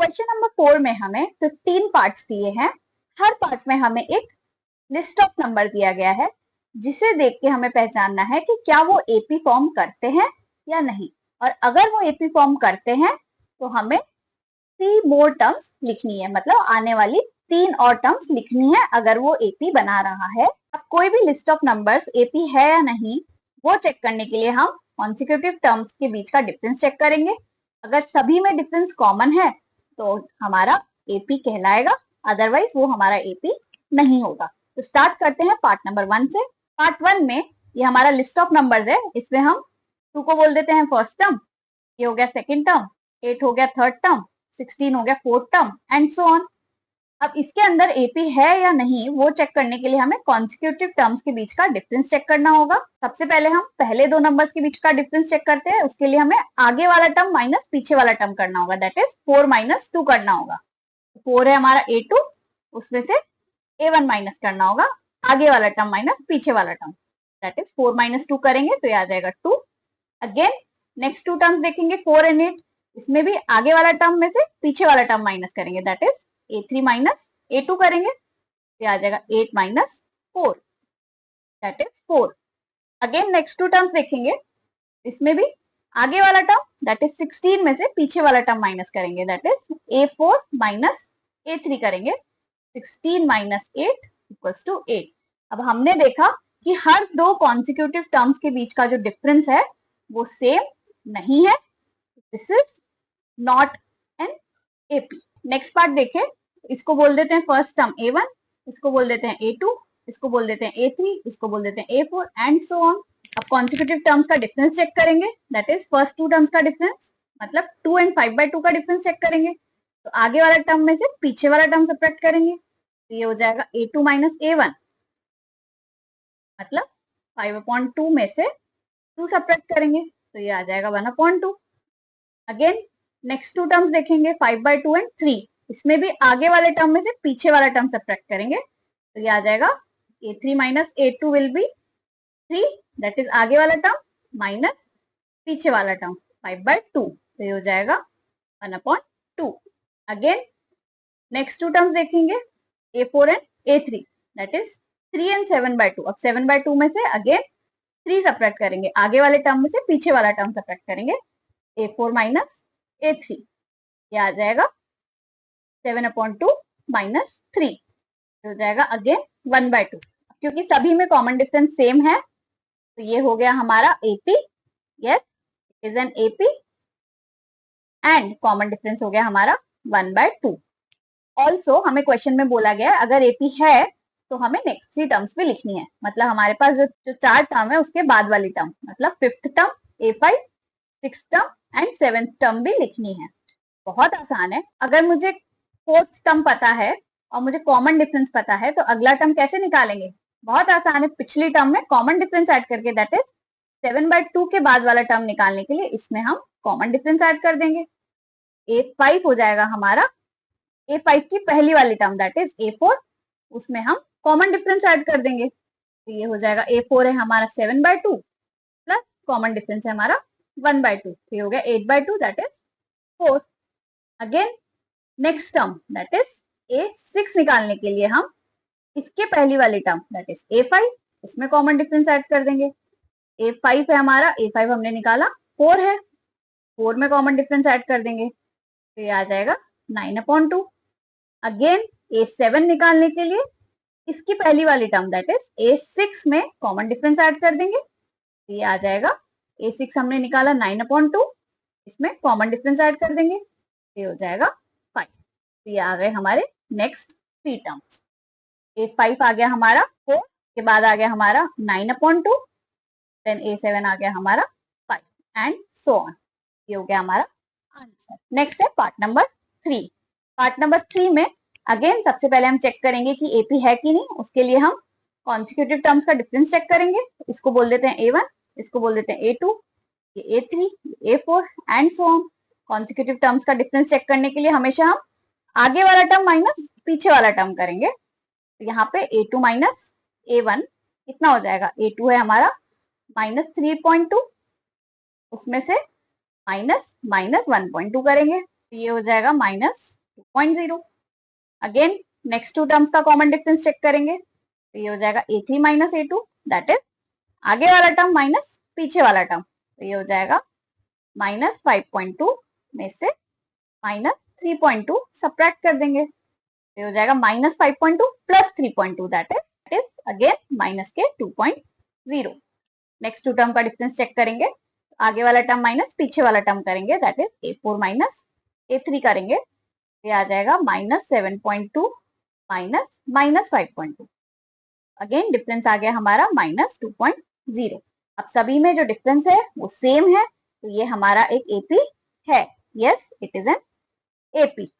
Question number 4 में हमें 15 parts दिए हैं। हर पार्ट में हमें एक लिस्ट ऑफ नंबर दिया गया है, जिसे देख के हमें पहचानना है कि क्या वो एपी फॉर्म करते हैं या नहीं। और अगर वो एपी फॉर्म करते हैं तो हमें 3 मोर टर्म्स लिखनी है, मतलब आने वाली 3 और टर्म्स लिखनी है अगर वो एपी बना रहा है। अब कोई भी लिस्ट ऑफ नंबर्स एपी है या नहीं वो चेक करने के लिए हम कॉन्सिक्यूटिव टर्म्स के बीच का डिफरेंस चेक करेंगे। अगर सभी में डिफरेंस कॉमन है तो हमारा एपी कहलाएगा, अदरवाइज वो हमारा एपी नहीं होगा। तो स्टार्ट करते हैं पार्ट नंबर 1 से। पार्ट 1 में ये हमारा लिस्ट ऑफ नंबर्स है, इसमें हम 2 को बोल देते हैं फर्स्ट टर्म, ये हो गया सेकंड टर्म, 8 हो गया थर्ड टर्म, 16 हो गया fourth term and so on. अब इसके अंदर एपी है या नहीं वो चेक करने के लिए हमें कॉन्सिक्यूटिव टर्म्स के बीच का डिफरेंस चेक करना होगा। सबसे पहले हम पहले दो नंबर्स के बीच का डिफरेंस चेक करते हैं। उसके लिए हमें आगे वाला टर्म माइनस पीछे वाला टर्म करना होगा, दैट इज 4 माइनस 2 करना होगा। 4 है हमारा A2, उसमें से A1 माइनस करना होगा, आगे वाला टर्म माइनस पीछे वाला टर्म, दैट इज 4 माइनस 2 करेंगे तो ये आ जाएगा 2। अगेन नेक्स्ट टू टर्म्स देखेंगे 4 एंड 8, इसमें भी आगे वाला टर्म में से पीछे वाला टर्म माइनस करेंगे, that is A3 minus A2 करेंगे तो आ जाएगा 8 minus 4, that is 4। Again next two terms देखेंगे, इसमें भी आगे वाला टर्म दैट इज 16 में से पीछे वाला टर्म माइनस करेंगे, that is A4 minus A3 करेंगे। 16 माइनस 8 इक्वल्स टू 8। अब हमने देखा कि हर दो कॉन्सिक्यूटिव टर्म्स के बीच का जो डिफरेंस है वो सेम नहीं है, this is not an AP. Next part देखें, इसको बोल देते हैं फर्स्ट टर्म A1, इसको बोल देते हैं A2, इसको बोल देते हैं A3, इसको बोल देते हैं A4 एंड सो ऑन। अब कॉन्सिक्यूटिव टर्म्स का डिफरेंस चेक करेंगे, that is first two terms का डिफरेंस, मतलब 2 एंड 5/2 का डिफरेंस चेक करेंगे। तो आगे वाला टर्म में से पीछे वाला टर्म सब्ट्रैक्ट करेंगे तो ये हो जाएगा A2 माइनस A1, मतलब 5/2 में से 2 सब्ट्रैक्ट करेंगे तो ये आ जाएगा 1/2। अगेन नेक्स्ट टू टर्म्स देखेंगे 5/2 एंड 3, इसमें भी आगे वाले टर्म में से पीछे वाला टर्म सब्ट्रैक्ट करेंगे तो ये आ जाएगा A3 minus A2 will be 3, that is आगे वाला टर्म माइनस पीछे वाला टर्म 5/2 तो ये हो जाएगा 1/2। अगेन नेक्स्ट टू टर्म्स देखेंगे A4 and A3, that is 3 and 7/2। अब 7/2 में से अगेन 3 सब्ट्रैक्ट करेंगे, आगे वाले टर्म में से पीछे वाला टर्म सब्ट्रैक्ट करेंगे, A4 माइनस A3 ये आ जाएगा 7/2 माइनस 3 हो जाएगा अगेन 1/2। क्योंकि सभी में कॉमन डिफरेंस सेम है तो ये हो गया हमारा AP, yes it is an AP and common difference हो गया हमारा 1/2। ऑल्सो हमें क्वेश्चन में बोला गया है अगर एपी है तो हमें नेक्स्ट 3 टर्म्स भी लिखनी है, मतलब हमारे पास जो 4 टर्म है उसके बाद वाली टर्म, मतलब 5th term A5, 6th term and 7th term भी लिखनी है। बहुत आसान है। अगर मुझे 4th टर्म पता है और मुझे कॉमन डिफरेंस पता है तो अगला टर्म कैसे निकालेंगे? बहुत आसान है, पिछली टर्म में कॉमन डिफरेंस ऐड करके, दैट इज 7/2 के बाद वाला टर्म निकालने के लिए इसमें हम कॉमन डिफरेंस ऐड कर देंगे। A5 हो जाएगा हमारा A5 की पहली वाली टर्म दैट इज A4, उसमें हम कॉमन डिफरेंस ऐड कर देंगे तो ये हो जाएगा A4 है हमारा 7/2 प्लस कॉमन डिफरेंस है हमारा 1/2 तो ये हो गया 8/2 that is 4। Again next term that is A6 निकालने के लिए हम इसके पहली वाली टर्म दैट इज A5, उसमें कॉमन डिफरेंस ऐड कर देंगे। A5 है हमारा, A5 हमने निकाला, 4 है, 4 में कॉमन डिफरेंस ऐड कर देंगे तो ये आ जाएगा 9/2। अगेन A7 निकालने के लिए इसकी पहली वाली टर्म दैट इज A6 में कॉमन डिफरेंस ऐड कर देंगे तो ये आ जाएगा A6 हमने निकाला 9/2, इसमें कॉमन डिफरेंस ऐड कर देंगे ये हो जाएगा 5। तो ये आ गए हमारे नेक्स्ट 3 टर्म्स। A5 आ गया हमारा 4, के बाद आ गया हमारा 9/2, देन A7 आ गया हमारा 5 एंड सो ऑन। ये हो गया हमारा आंसर। नेक्स्ट है पार्ट नंबर 3। पार्ट नंबर 3 में अगेन सबसे पहले हम चेक करेंगे कि एपी है कि नहीं। उसके लिए हम कॉन्सिक्यूटिव टर्म्स का डिफरेंस चेक करेंगे। इसको बोल देते हैं A1, इसको बोल देते हैं A2, ये A3, A4 and so on. Consecutive terms का डिफरेंस चेक करने के लिए हमेशा हम आगे वाला टर्म माइनस पीछे वाला टर्म करेंगे। तो यहाँ पे A2 माइनस A1 कितना हो जाएगा? A2 है हमारा -3.2, उसमें से माइनस माइनस 1.2 करेंगे, ये हो जाएगा -2.0। अगेन नेक्स्ट टू टर्म्स का कॉमन डिफरेंस चेक करेंगे, तो ये हो जाएगा A3 minus A2, that is आगे वाला टर्म माइनस पीछे वाला टर्म, तो ये हो जाएगा -5.2 में से -3.2 सब्ट्रैक्ट कर देंगे, तो ये हो जाएगा -5.2 plus 3.2, that is again minus के 2.0। नेक्स्ट टू टर्म का डिफरेंस चेक करेंगे, तो आगे वाला टर्म माइनस पीछे वाला टर्म करेंगे, that is A4 minus A3 करेंगे, ये आ जाएगा -7.2 माइनस -5.2। अगेन डिफरेंस आ गया हमारा -2.0। अब सभी में जो डिफरेंस है वो सेम है, तो ये हमारा एक एपी है। Yes, it is an AP.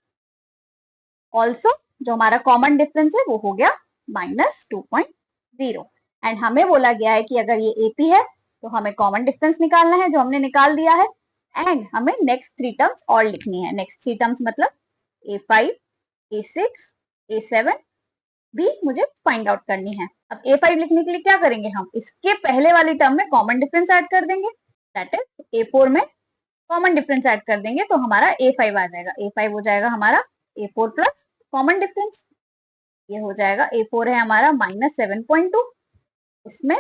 Also जो हमारा कॉमन डिफरेंस है वो हो गया -2.0। एंड हमें बोला गया है कि अगर ये एपी है तो हमें कॉमन डिफरेंस निकालना है, जो हमने निकाल दिया है, एंड हमें नेक्स्ट 3 टर्म्स और लिखनी है। नेक्स्ट 3 टर्म्स मतलब A5, A6, A7 भी मुझे फाइंड आउट करनी है। अब A5 लिखने के लिए क्या करेंगे, हम इसके पहले वाली टर्म में कॉमन डिफरेंस ऐड कर देंगे, दैट इज A4 में कॉमन डिफरेंस ऐड कर देंगे, तो हमारा A5 आ जाएगा। A5 हो जाएगा हमारा A4 प्लस कॉमन डिफरेंस, ये हो जाएगा A4 है हमारा -7.2, इसमें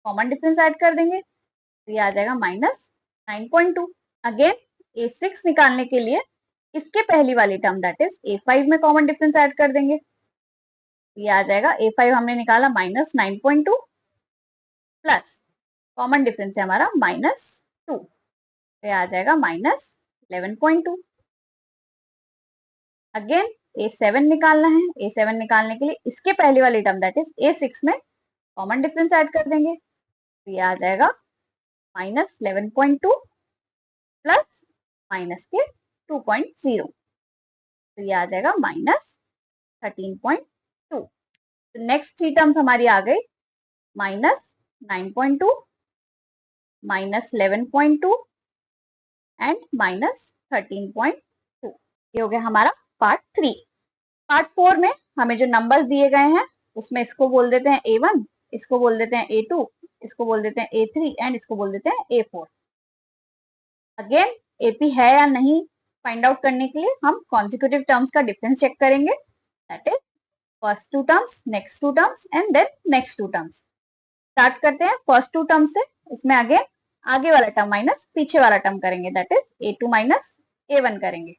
कॉमन डिफरेंस ऐड कर देंगे, तो ये आ जाएगा -9.2। अगेन A6 निकालने के लिए इसके पहली वाली टर्म दैट इज A5 में कॉमन डिफरेंस ऐड कर देंगे, ये आ जाएगा A5 हमने निकाला -9.2 प्लस कॉमन डिफरेंस है हमारा -2, तो आ जाएगा -11.2। अगेन A7 निकालना है, A7 निकालने के लिए इसके पहले वाली टर्म दैट इज A6 में कॉमन डिफरेंस ऐड कर देंगे, तो ये आ जाएगा -11.2 प्लस माइनस के 2.0, तो ये आ जाएगा -13.2। तो नेक्स्ट 3 टर्म्स हमारी आ गई -9.2, -11.2 एंड -13.2। ये हो गया हमारा पार्ट 3। पार्ट 4 में हमें जो नंबर्स दिए गए हैं उसमें इसको बोल देते हैं A1, इसको बोल देते हैं A2, इसको बोल देते हैं A3 एंड इसको बोल देते हैं A4। अगेन एपी है या नहीं फाइंड आउट करने के लिए हम कॉन्जिक्यूटिव टर्म्स का डिफरेंस चेक करेंगे, that is first 2 terms, next 2 terms and then next 2 terms. Start करते हैं फर्स्ट 2 टर्म से। इसमें अगेन आगे वाला टर्म माइनस पीछे वाला टर्म करेंगे, that is A2 minus A1 करेंगे,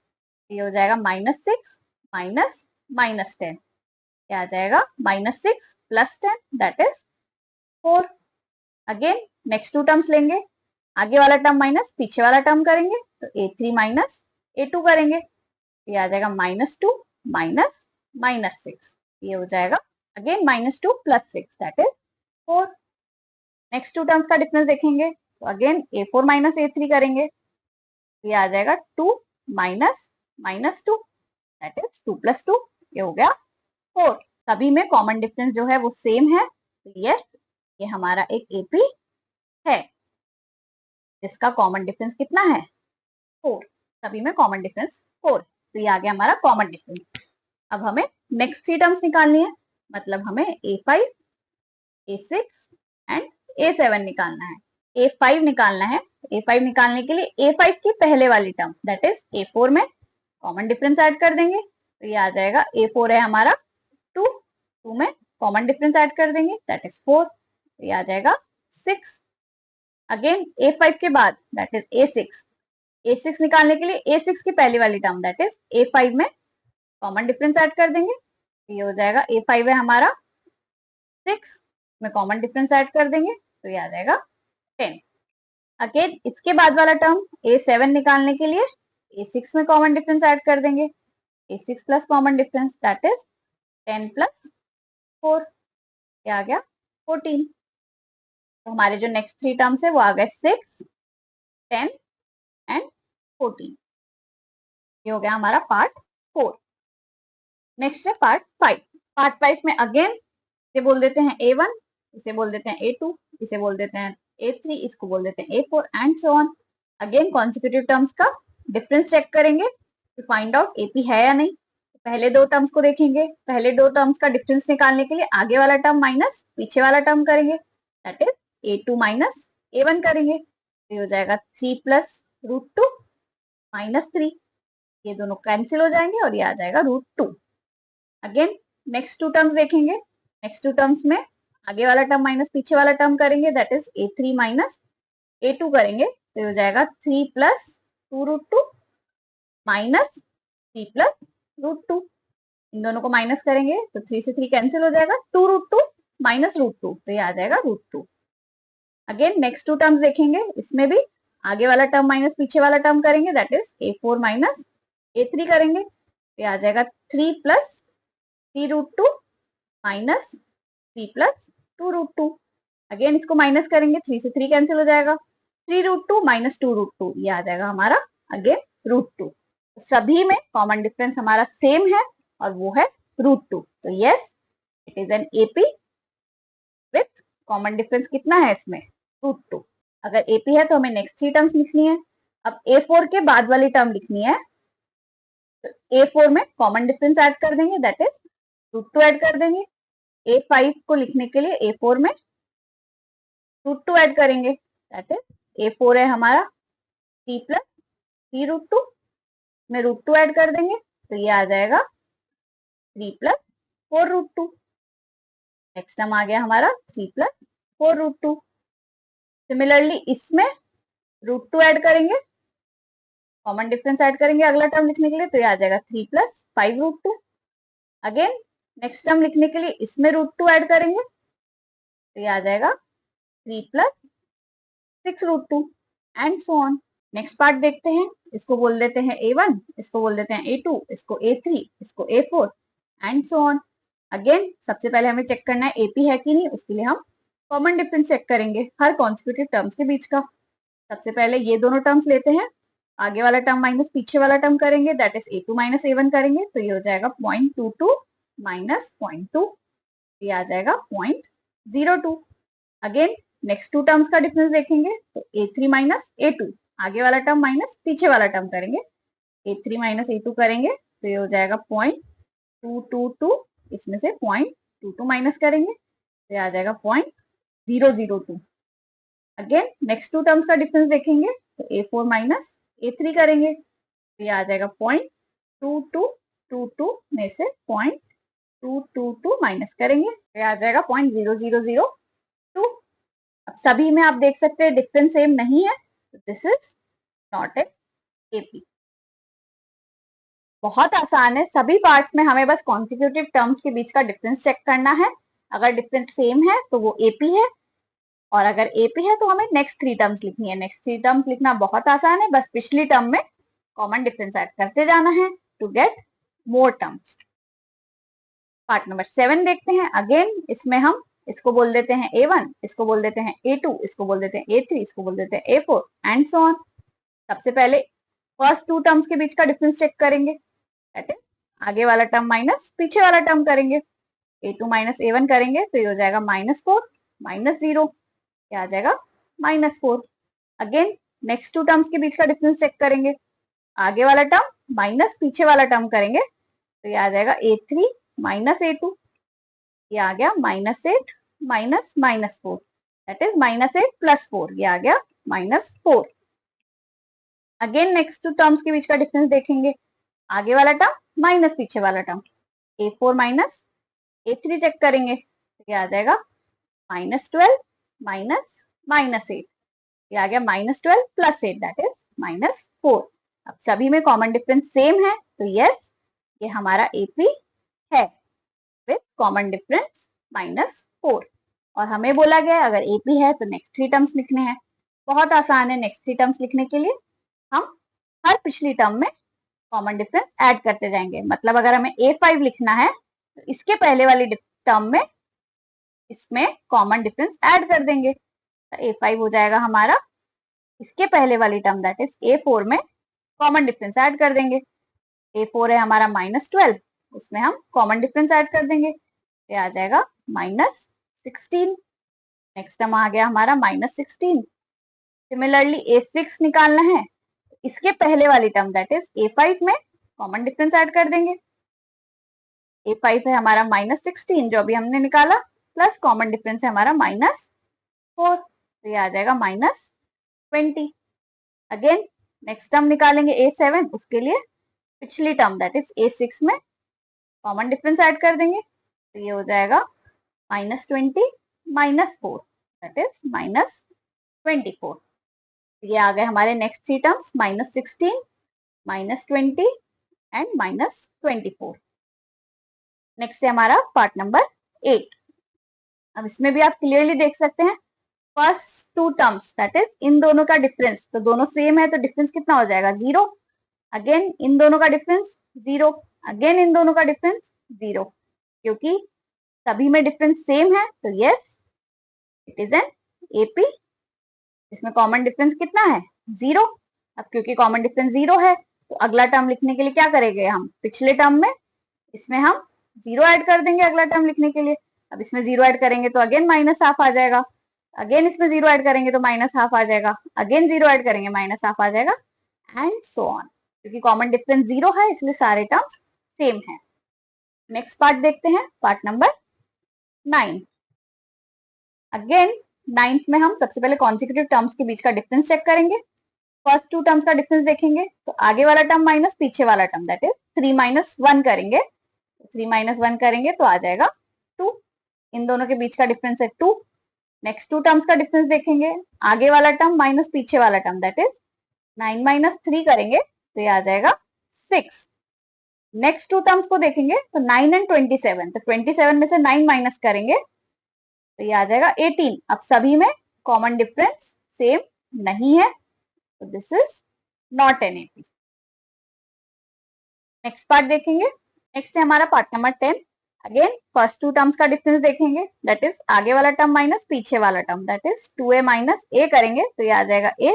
ये हो जाएगा -6 माइनस -10, क्या आ जाएगा -6 plus 10 that is 4। Again next 2 terms लेंगे, आगे वाला टर्म माइनस पीछे वाला टर्म करेंगे, तो A3 माइनस A2 करेंगे, ये आ जाएगा -2 माइनस -6, ये हो जाएगा again -2 plus 6 that is 4। Next 2 terms का डिफरेंस देखेंगे, तो अगेन A4 माइनस A3 करेंगे, ये आ जाएगा 2 माइनस -2 दैट इज 2 प्लस 2, ये हो गया 4। सभी में कॉमन डिफरेंस जो है वो सेम है, तो यस ये हमारा एक एपी है जिसका कॉमन डिफरेंस कितना है 4। सभी में कॉमन डिफरेंस 4, तो ये आ गया हमारा कॉमन डिफरेंस। अब हमें नेक्स्ट 3 टर्म्स निकालनी है, मतलब हमें A5, A6 एंड A7 निकालना है। A5 निकालना है, A5 निकालने के लिए A5 की पहले वाली टर्म दैट इज A4 में कॉमन डिफरेंस ऐड कर देंगे, तो ये आ जाएगा A4 है हमारा 2, 2 में कॉमन डिफरेंस ऐड कर देंगे दैट इज 4, तो ये आ जाएगा 6। अगेन A5 के बाद दैट इज A6, A6 निकालने के लिए A6 की पहली वाली टर्म दैट इज A5 में कॉमन डिफरेंस ऐड कर देंगे, ये हो जाएगा A5 है हमारा 6 में कॉमन डिफरेंस ऐड कर देंगे, तो ये आ जाएगा 10। अगेन इसके बाद वाला टर्म A7 निकालने के लिए A6 में कॉमन डिफरेंस ऐड कर देंगे, A6 plus common difference that is 10 plus 4, ये आ गया 14। तो हमारे जो नेक्स्ट 3 टर्म्स है वो आ गए 6, 10 एंड 14। ये हो गया हमारा पार्ट 4। नेक्स्ट है पार्ट 5। पार्ट 5 में अगेन इसे बोल देते हैं A1, इसे बोल देते हैं A2, इसे बोल देते हैं A3, इसको बोल देते हैं A4 and so on. Again consecutive terms का डिफरेंस चेक करेंगे टू फाइंड आउट एपी है या नहीं। पहले 2 टर्म्स को देखेंगे, पहले 2 टर्म्स का डिफरेंस निकालने के लिए आगे वाला टर्म माइनस पीछे वाला टर्म करेंगे, that is A2 minus A1 करेंगे, तो हो जाएगा 3 प्लस √2 -3, ये दोनों कैंसिल हो जाएंगे और ये आ जाएगा √2। अगेन नेक्स्ट टू टर्म्स देखेंगे। नेक्स्ट टू टर्म्स में आगे वाला टर्म माइनस पीछे वाला टर्म करेंगे, that is a3 minus a2 करेंगे, तो हो जाएगा 3 प्लस 2√2 माइनस 3 प्लस √2। इन दोनों को माइनस करेंगे तो 3 से 3 कैंसिल हो जाएगा, 2√2 माइनस √2, तो ये आ जाएगा √2। अगेन नेक्स्ट टू टर्म्स देखेंगे, इसमें भी आगे वाला टर्म माइनस पीछे वाला टर्म करेंगे, that is a4 minus a3 करेंगे, ये आ जाएगा 3 प्लस 3√2 माइनस 3 प्लस 2√2। अगेन इसको माइनस करेंगे, 3 से 3 कैंसिल हो जाएगा, 3√2 माइनस 2√2, ये आ जाएगा हमारा अगेन √2। सभी में कॉमन डिफरेंस हमारा सेम है और वो है √2। तो yes, it is an AP with common difference कितना है इसमें, √2। अगर एपी है तो हमें नेक्स्ट 3 टर्म्स लिखनी है। अब a4 के बाद वाली टर्म लिखनी है, तो a4 में कॉमन डिफरेंस ऐड कर देंगे, दैट इज √2 ऐड कर देंगे। a5 को लिखने के लिए a4 में √2 ऐड करेंगे, दैट इज a4 है हमारा 3 प्लस 3√2 में √2 ऐड कर देंगे, तो ये आ जाएगा 3 प्लस 4√2। नेक्स्ट टर्म आ गया हमारा 3 प्लस 4√2। सिमिलरली इसमें √2 ऐड करेंगे, कॉमन डिफरेंस ऐड करेंगे अगला टर्म लिखने के लिए, तो ये आ जाएगा 3 प्लस 5√2। अगेन नेक्स्ट टर्म लिखने के लिए इसमें √2 ऐड करेंगे, तो ये आ जाएगा 3 plus 6√2 and so on. Next part देखते हैं, इसको बोल देते हैं a1, इसको बोल देते हैं a2, इसको a3, इसको a4 and so on. Again सबसे पहले हमें चेक करना है एपी है कि नहीं, उसके लिए हम कॉमन डिफरेंस चेक करेंगे हर कॉन्सिक्यूटिव टर्म्स के बीच का। सबसे पहले ये दोनों टर्म्स लेते हैं, आगे वाला टर्म माइनस पीछे वाला टर्म करेंगे, that is a2 minus a1 करेंगे, तो ये हो जाएगा 0.22 माइनस 0.2, ये आ जाएगा 0.02। अगेन नेक्स्ट टू टर्म्स का डिफरेंस देखेंगे, तो a3 माइनस a2, आगे वाला टर्म माइनस पीछे वाला टर्म करेंगे, a3 माइनस a2 करेंगे, तो ये हो जाएगा 0.222, इसमें से 0.22 माइनस करेंगे, तो ये आ जाएगा 0.002। अगेन नेक्स्ट टू टर्म्स का डिफरेंस देखेंगे, तो a4 माइनस a3 करेंगे, तो ये आ जाएगा 0.2222 में से 0.222 माइनस करेंगे, तो ये आ जाएगा 0.0002। अब सभी में आप देख सकते हैं डिफरेंस सेम नहीं है, तो this is not a AP. बहुत आसान है, सभी पार्ट्स में हमें बस कॉन्सिक्यूटिव टर्म्स के बीच का डिफरेंस चेक करना है। अगर डिफरेंस सेम है तो वो एपी है, और अगर एपी है तो हमें नेक्स्ट 3 टर्म्स लिखनी है। नेक्स्ट 3 टर्म्स लिखना बहुत आसान है, बस पिछली टर्म में कॉमन डिफरेंस ऐड करते जाना है to get more terms. Part number 7 देखते हैं। अगेन इसमें हम इसको बोल देते हैं a1, इसको बोल देते हैं a2, इसको बोल देते हैं a3, इसको बोल देते हैं a4 एंड सो ऑन। सबसे पहले फर्स्ट 2 टर्म्स के बीच का डिफरेंस चेक करेंगे, दैट इज आगे वाला टर्म माइनस पीछे वाला टर्म करेंगे, a2 माइनस a1 करेंगे, तो ये हो जाएगा -4 माइनस 0, क्या आ जाएगा -4। अगेन नेक्स्ट 2 टर्म्स के बीच का डिफरेंस चेक करेंगे, आगे वाला टर्म माइनस पीछे वाला टर्म करेंगे, तो ये आ जाएगा a3 माइनस a2, ये आ गया -8 माइनस -4, दैट इज -8 प्लस 4, ये आ गया -4। अगेन नेक्स्ट 2 टर्म्स के बीच का डिफरेंस देखेंगे, आगे वाला टर्म माइनस पीछे वाला term, a4 minus a3 check करेंगे, तो ये आ जाएगा -12 माइनस -8, ये आ गया -12 प्लस 8, दैट इज -4। अब सभी में कॉमन डिफरेंस सेम है, तो यस ये हमारा एपी है विथ कॉमन डिफरेंस -4। और हमें बोला गया अगर एपी है तो नेक्स्ट 3 टर्म्स लिखने हैं। बहुत आसान है, नेक्स्ट 3 टर्म्स लिखने के लिए हम हर पिछली टर्म में कॉमन डिफरेंस ऐड करते जाएंगे। मतलब अगर हमें a5 लिखना है तो इसके पहले वाली टर्म में इसमें कॉमन डिफरेंस ऐड कर देंगे, तो a5 हो जाएगा हमारा इसके पहले वाली टर्म, दैट इज a4 में कॉमन डिफरेंस ऐड कर देंगे। a4 है हमारा -12, उसमें हम कॉमन डिफरेंस ऐड कर देंगे, ये आ जाएगा -16। नेक्स्ट टर्म आ गया हमारा -16। सिमिलरली a6 निकालना है, इसके पहले वाली टर्म दैट इज a5 में कॉमन डिफरेंस ऐड कर देंगे। a5 है हमारा -16 जो अभी हमने निकाला, प्लस कॉमन डिफरेंस है हमारा -4, तो ये आ जाएगा -20। अगेन नेक्स्ट टर्म निकालेंगे a7, उसके लिए पिछली टर्म दैट इज A6 में कॉमन डिफरेंस ऐड कर देंगे, तो ये हो जाएगा -20 -4 दैट इज -24। ये आ गए हमारे next three terms, -16 -20 and -24। Next है हमारा पार्ट नंबर 8। अब इसमें भी आप क्लियरली देख सकते हैं first two terms that is इन दोनों का डिफरेंस, तो दोनों सेम है तो डिफरेंस कितना हो जाएगा 0। अगेन इन दोनों का डिफरेंस 0, अगेन इन दोनों का डिफरेंस 0, क्योंकि सभी में डिफरेंस सेम है तो yes it is an AP. इसमें कॉमन डिफरेंस कितना है 0। अब क्योंकि कॉमन डिफरेंस 0 है तो अगला टर्म लिखने के लिए क्या करेंगे हम, पिछले टर्म में इसमें हम 0 ऐड कर देंगे अगला टर्म लिखने के लिए। अब इसमें 0 ऐड करेंगे तो अगेन -12 आ जाएगा, अगेन इसमें 0 ऐड करेंगे तो -12 आ जाएगा, अगेन 0 ऐड करेंगे -12 आ जाएगा एंड सो ऑन। क्योंकि कॉमन डिफरेंस 0 है इसलिए सारे टर्म्स सेम है। नेक्स्ट पार्ट देखते हैं, पार्ट नंबर 9। अगेन 9th में हम सबसे पहले कॉन्सिक्यूटिव टर्म्स के बीच का डिफरेंस चेक करेंगे। फर्स्ट टू टर्म्स का डिफरेंस देखेंगे तो आगे वाला टर्म माइनस पीछे वाला टर्म दैट इज 3 - 1 करेंगे, 3 - 1 करेंगे तो आ जाएगा 2। इन दोनों के बीच का डिफरेंस है 2। नेक्स्ट टू टर्म्स का डिफरेंस देखेंगे, आगे वाला टर्म माइनस पीछे वाला टर्म दैट इज 9 - 3 करेंगे तो ये आ जाएगा 6। नेक्स्ट टू टर्म्स को देखेंगे तो 9 एंड 27, तो 27 में से 9 माइनस करेंगे तो ये आ जाएगा 18। अब सभी में कॉमन डिफरेंस सेम नहीं है तो this is not an AP. Next part देखेंगे, नेक्स्ट है हमारा part number 10। Again first two terms का डिफरेंस देखेंगे दैट इज आगे वाला टर्म माइनस पीछे वाला term that is 2a - a करेंगे तो ये आ जाएगा a।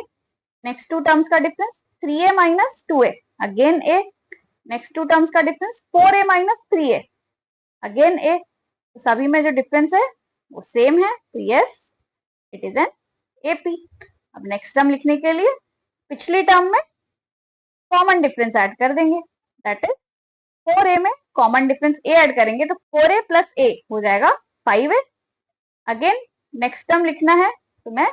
नेक्स्ट टू टर्म्स का difference 3a - 2a, again a। Next two terms का difference 4a - 3a, again a। तो सभी में जो डिफरेंस है वो सेम है तो yes it is an AP. अब नेक्स्ट टर्म लिखने के लिए पिछली टर्म में कॉमन डिफरेंस ऐड कर देंगे दैट इज 4a में कॉमन डिफरेंस a ऐड करेंगे तो 4a + a हो जाएगा 5a। अगेन नेक्स्ट टर्म लिखना है तो मैं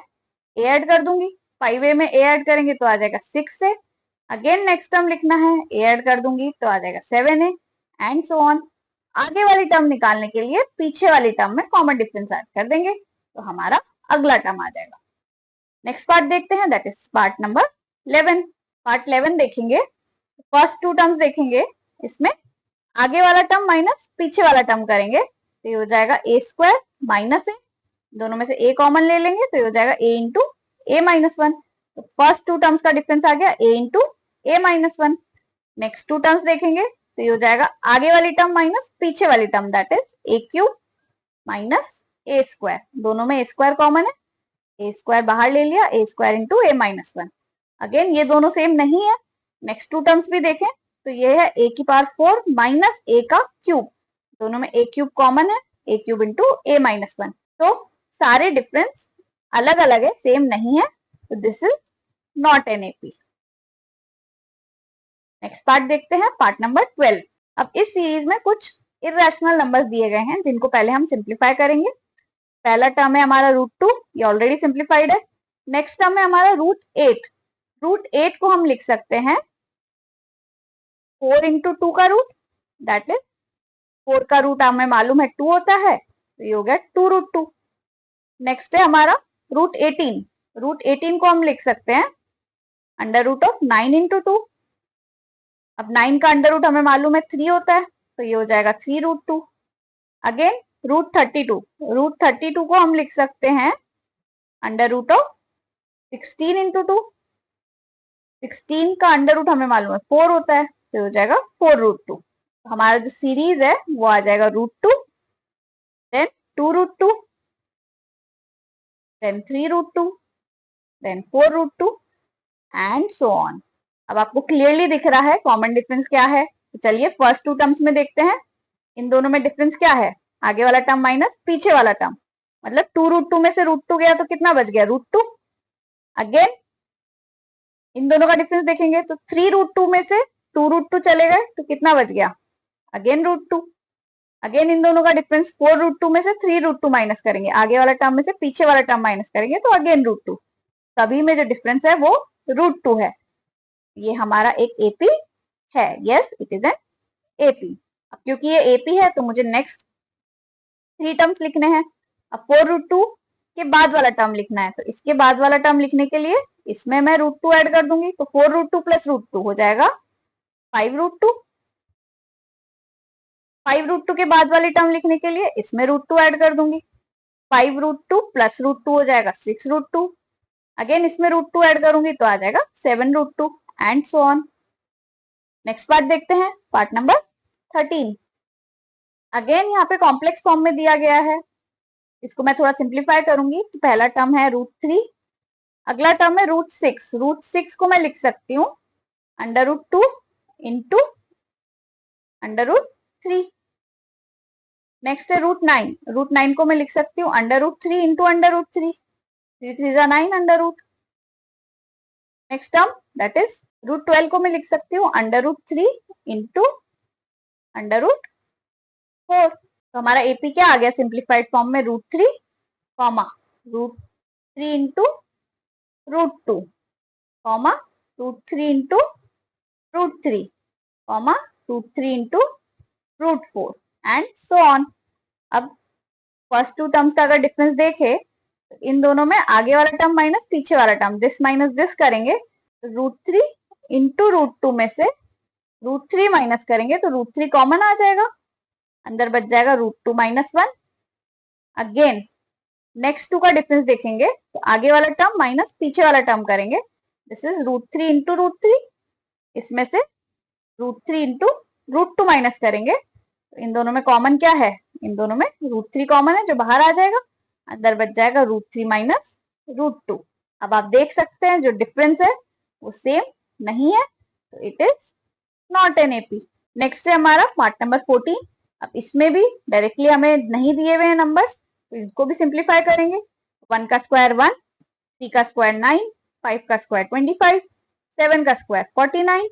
a ऐड कर दूंगी, 5a में a ऐड करेंगे तो आ जाएगा 6a। अगेन नेक्स्ट टर्म लिखना है a ऐड कर दूंगी तो आ जाएगा 7a एंड सो ऑन। आगे वाली टर्म निकालने के लिए पीछे वाली टर्म में कॉमन डिफरेंस ऐड कर देंगे तो हमारा अगला टर्म आ जाएगा। नेक्स्ट पार्ट देखते हैं that is part number 11। Part 11 देखेंगे, फर्स्ट टू टर्म्स देखेंगे, इसमें आगे वाला टर्म माइनस पीछे वाला टर्म करेंगे तो ये हो जाएगा a² - a। दोनों में से a कॉमन ले लेंगे तो ये हो जाएगा a × a - 1। तो फर्स्ट टू टर्म्स का डिफरेंस आ गया a × a - 1। Next two terms देखेंगे तो ये हो जाएगा आगे वाली टर्म माइनस पीछे वाली term that is a³ - a²। दोनों में a² कॉमन है, a² बाहर ले लिया, a² × a - 1। अगेन ये दोनों सेम नहीं है। नेक्स्ट टू टर्म्स भी देखें तो ये है a⁴ माइनस a का क्यूब, दोनों में a³ कॉमन है, a³ × a - 1। तो सारे डिफरेंस अलग अलग है, सेम नहीं है तो this is not an AP. Next part देखते हैं, पार्ट नंबर 12। अब इस सीरीज में कुछ इरेशनल नंबर्स दिए गए हैं जिनको पहले हम सिंप्लीफाई करेंगे। पहला टर्म है हमारा √2, ये ऑलरेडी सिंप्लीफाइड है। नेक्स्ट टर्म है हमारा √8। √8 को हम लिख सकते हैं 4 × 2 का रूट दैट इज 4 का रूट हमें मालूम है 2 होता है तो ये हो गया 2√2। नेक्स्ट है हमारा √18। √18 को हम लिख सकते हैं √9 × 2। अब 9 का अंडर रूट हमें मालूम है 3 होता है तो ये हो जाएगा 3√2। अगेन √32, √32 को हम लिख सकते हैं √16 × 2। 16 का अंडर रूट हमें मालूम है 4 होता है तो हो जाएगा 4√2। हमारा जो सीरीज है वो आ जाएगा √2, then 2√2, then 3√2, then 4√2 and so on. अब आपको क्लियरली दिख रहा है कॉमन डिफरेंस क्या है। तो चलिए फर्स्ट टू टर्म्स में देखते हैं, इन दोनों में डिफरेंस क्या है, आगे वाला टर्म माइनस पीछे वाला टर्म, मतलब 2√2 में से √2 गया तो कितना बच गया √2। अगेन इन दोनों का डिफरेंस देखेंगे तो 3√2 में से 2√2 चले गए तो कितना बच गया, अगेन √2। अगेन इन दोनों का डिफरेंस 4√2 में से 3√2 माइनस करेंगे, आगे वाला टर्म में से पीछे वाला टर्म माइनस करेंगे तो अगेन √2। सभी में जो डिफरेंस है वो √2 है। ये हमारा एक एपी है। Yes, it is an AP. अब क्योंकि ये एपी है तो मुझे नेक्स्ट 3 टर्म्स लिखने हैं। अब 4√2 के बाद वाला टर्म लिखना है, तो इसके बाद वाला टर्म लिखने के लिए इसमें मैं √2 ऐड कर दूंगी, तो 4√2 प्लस √2 हो जाएगा 5√2। 5√2 के बाद वाली टर्म लिखने के लिए इसमें √2 ऐड कर दूंगी, 5√2 प्लस √2 हो जाएगा 6√2। अगेन इसमें √2 ऐड करूंगी तो आ जाएगा 7√2 and so on. Next part देखते हैं, पार्ट नंबर 13। अगेन यहाँ पे कॉम्प्लेक्स फॉर्म में दिया गया है, इसको मैं थोड़ा सिंप्लीफाई करूंगी। तो पहला टर्म है √3, अगला टर्म है √6। √6 को मैं लिख सकती हूँ √2 इंटू √3। नेक्स्ट है √9। √9 को मैं लिख सकती हूँ √3 into √3, 3 3 9 under root. Next term that is √12 को मैं लिख सकती हूँ √3 इंटू √4। तो हमारा एपी क्या आ गया सिंप्लीफाइड फॉर्म में, √3 comma √3 into √2 comma √3 into √3 comma √3 into √4 and so on. अब फर्स्ट 2 टर्म्स का अगर डिफरेंस देखे तो इन दोनों में आगे वाला टर्म माइनस पीछे वाला टर्म, दिस माइनस दिस करेंगे तो √3 इंटू √2 में से √3 माइनस करेंगे तो √3 कॉमन आ जाएगा, अंदर बच जाएगा √2 माइनस 1। अगेन नेक्स्ट 2 का डिफरेंस देखेंगे तो आगे वाला टर्म माइनस पीछे वाला टर्म करेंगे, दिस इज √3 इंटू √3, इसमें से √3 इंटू √2 माइनस करेंगे तो इन दोनों में कॉमन क्या है, इन दोनों में √3 कॉमन है जो बाहर आ जाएगा, अंदर बच जाएगा √3 माइनस √2। अब आप देख सकते हैं जो डिफरेंस है वो सेम नहीं है, तो it is not an AP. Next है हमारा पार्ट नंबर 14। अब इसमें भी डायरेक्टली हमें नहीं दिए हुए हैं नंबर्स, तो इसको भी सिंप्लीफाई करेंगे। 1 का स्क्वायर 1, 3 का स्क्वायर 9, 5 का स्क्वायर 25, 7 का स्क्वायर 49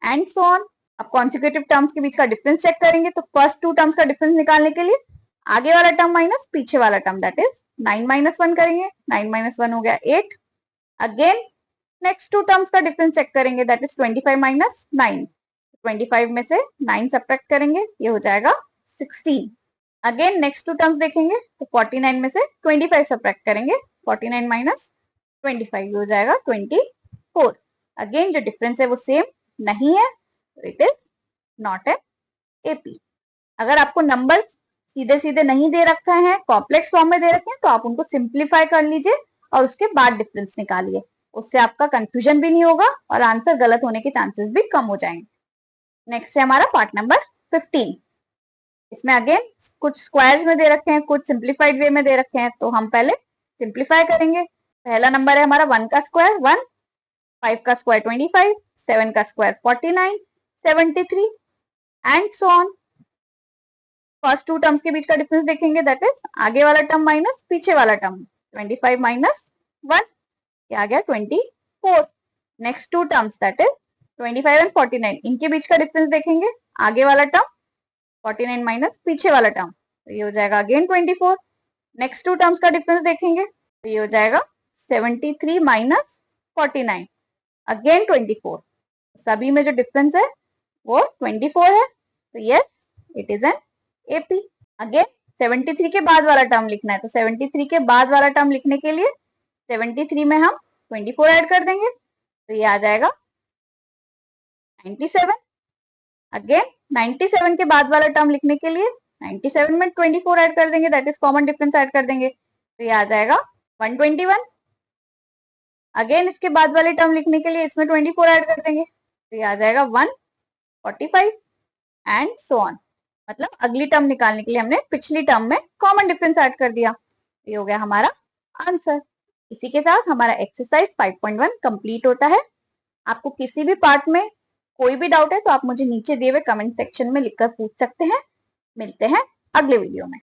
एंड सो ऑन। अब कॉन्सिक्यूटिव टर्म्स के बीच का डिफरेंस चेक करेंगे, तो फर्स्ट 2 टर्म्स का डिफरेंस निकालने के लिए आगे वाला टर्म माइनस पीछे वाला टर्म, दैट इज 9 माइनस 1 करेंगे, 9 माइनस 1 हो गया 8। अगेन नेक्स्ट 2 टर्म्स का डिफरेंस चेक करेंगे, दैट इज 25 माइनस 9, 25 में से 9 सब्ट्रैक्ट करेंगे, ये हो जाएगा 16। अगेन नेक्स्ट 2 टर्म्स देखेंगे तो 49 में से 25 सब्ट्रैक्ट करेंगे, 49 माइनस 25 ये हो जाएगा 24। अगेन जो डिफरेंस है वो सेम नहीं है, तो it is not an AP. अगर आपको नंबर्स सीधे सीधे नहीं दे रखा है, कॉम्प्लेक्स फॉर्म में दे रखे हैं, तो आप उनको सिंप्लीफाई कर लीजिए और उसके बाद डिफरेंस निकालिए, उससे आपका कंफ्यूजन भी नहीं होगा और आंसर गलत होने के चांसेस भी कम हो जाएंगे। नेक्स्ट है हमारा पार्ट नंबर 15। इसमें अगेन कुछ स्क्वायर्स में दे रखे हैं, कुछ सिंप्लीफाइड वे में दे रखे हैं, तो हम पहले सिंप्लीफाई करेंगे। पहला नंबर है हमारा 1 का स्क्वायर 1, 5 का स्क्वायर 25, 7 का square 49, 73 and so on. First 2 terms के बीच का डिफरेंस देखेंगे, दैट इज आगे वाला टर्म माइनस पीछे वाला टर्म, 25 माइनस 1 ये आ गया 24। Next 2 terms that is 25 and 49, इनके बीच का डिफरेंस देखेंगे, आगे वाला टर्म 49 माइनस पीछे वाला टर्म, तो ये हो जाएगा अगेन 24। नेक्स्ट 2 टर्म्स का डिफरेंस देखेंगे तो ये हो जाएगा 73 माइनस 49 अगेन 24। सभी में जो डिफरेंस है वो 24 है, तो yes it is an AP. Again 73 के बाद वाला टर्म लिखना है, तो 73 के बाद वाला टर्म लिखने के लिए 73 में हम 24 ऐड कर देंगे, तो ये आ जाएगा 97। अगेन 97 के बाद वाला टर्म लिखने के लिए 97 में 24 ऐड कर देंगे, that is common difference add कर देंगे, तो ये आ जाएगा 121। अगेन इसके बाद वाले टर्म लिखने के लिए इसमें 24 ऐड कर देंगे, तो ये आ जाएगा 145 एंड सो ऑन। मतलब अगली टर्म निकालने के लिए हमने पिछली टर्म में कॉमन डिफरेंस ऐड कर दिया, ये हो गया हमारा आंसर। इसी के साथ हमारा एक्सरसाइज 5.1 कंप्लीट होता है। आपको किसी भी पार्ट में कोई भी डाउट है तो आप मुझे नीचे दिए हुए कमेंट सेक्शन में लिखकर पूछ सकते हैं। मिलते हैं अगले वीडियो में।